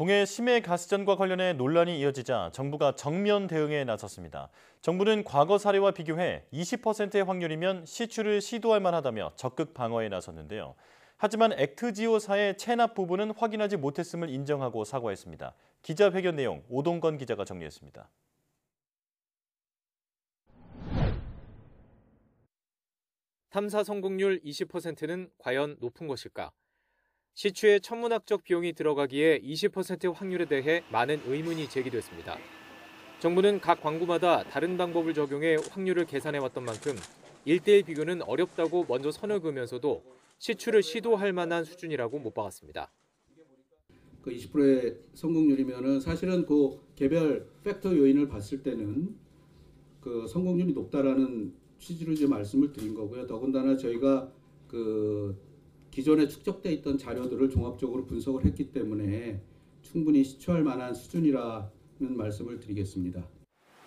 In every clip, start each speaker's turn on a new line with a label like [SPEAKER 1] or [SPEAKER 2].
[SPEAKER 1] 동해 심해 가스전과 관련해 논란이 이어지자 정부가 정면 대응에 나섰습니다. 정부는 과거 사례와 비교해 20%의 확률이면 시추를 시도할 만하다며 적극 방어에 나섰는데요. 하지만 액트지오사의 체납 부분은 확인하지 못했음을 인정하고 사과했습니다. 기자회견 내용 오동건 기자가 정리했습니다.
[SPEAKER 2] 탐사 성공률 20%는 과연 높은 것일까? 시추에 천문학적 비용이 들어가기에 20%의 확률에 대해 많은 의문이 제기됐습니다. 정부는 각 광구마다 다른 방법을 적용해 확률을 계산해왔던 만큼 1대1 비교는 어렵다고 먼저 선을 그으면서도 시추를 시도할 만한 수준이라고 못 박았습니다.
[SPEAKER 3] 그 20%의 성공률이면은 사실은 그 개별 팩터 요인을 봤을 때는 그 성공률이 높다라는 취지로 이제 말씀을 드린 거고요. 더군다나 저희가 그 기존에 축적돼 있던 자료들을 종합적으로 분석을 했기 때문에 충분히 시추할 만한 수준이라는 말씀을 드리겠습니다.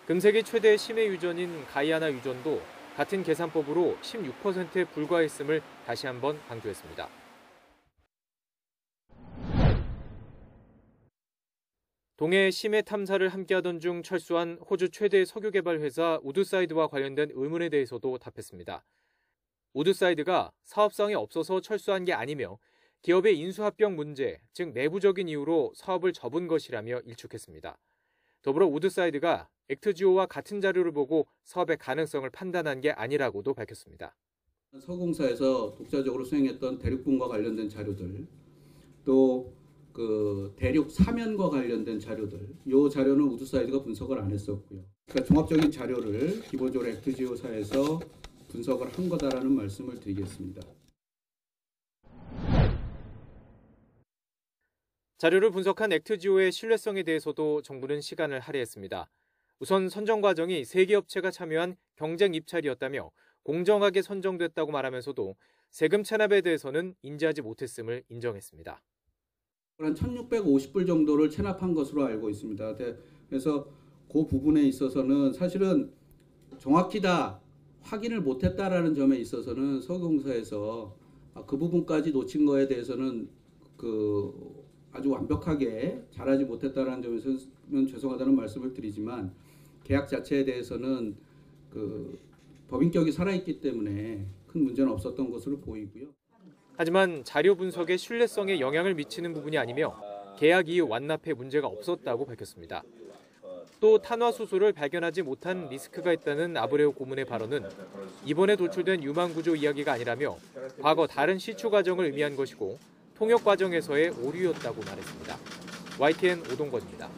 [SPEAKER 2] 금세기 최대 심해 유전인 가이아나 유전도 같은 계산법으로 16%에 불과했음을 다시 한번 강조했습니다. 동해 심해 탐사를 함께하던 중 철수한 호주 최대 석유 개발 회사 우드사이드와 관련된 의문에 대해서도 답했습니다. 우드사이드가 사업성이 없어서 철수한 게 아니며 기업의 인수합병 문제, 즉 내부적인 이유로 사업을 접은 것이라며 일축했습니다. 더불어 우드사이드가 액트지오와 같은 자료를 보고 사업의 가능성을 판단한 게 아니라고도 밝혔습니다.
[SPEAKER 3] 서공사에서 독자적으로 수행했던 대륙분과 관련된 자료들, 또 그 대륙 사면과 관련된 자료들, 이 자료는 우드사이드가 분석을 안 했었고요. 그러니까 종합적인 자료를 기본적으로 액트지오사에서 분석을 한 거다라는 말씀을 드리겠습니다.
[SPEAKER 2] 자료를 분석한 액트지오의 신뢰성에 대해서도 정부는 시간을 할애했습니다. 우선 선정 과정이 3개 업체가 참여한 경쟁 입찰이었다며 공정하게 선정됐다고 말하면서도 세금 체납에 대해서는 인지하지 못했음을 인정했습니다.
[SPEAKER 3] 한 1,650불 정도를 체납한 것으로 알고 있습니다. 그래서 그 부분에 있어서는 사실은 정확히 다 확인을 못했다라는 점에 있어서는 서공사에서 그 부분까지 놓친 거에 대해서는 그 아주 완벽하게 잘하지 못했다라는 점에서는 죄송하다는 말씀을 드리지만 계약 자체에 대해서는 그 법인격이 살아있기 때문에 큰 문제는 없었던 것으로 보이고요.
[SPEAKER 2] 하지만 자료 분석의 신뢰성에 영향을 미치는 부분이 아니며 계약 이후 완납에 문제가 없었다고 밝혔습니다. 또 탄화수소를 발견하지 못한 리스크가 있다는 아브레오 고문의 발언은 이번에 도출된 유망구조 이야기가 아니라며 과거 다른 시추 과정을 의미한 것이고 통역 과정에서의 오류였다고 말했습니다. YTN 오동건입니다.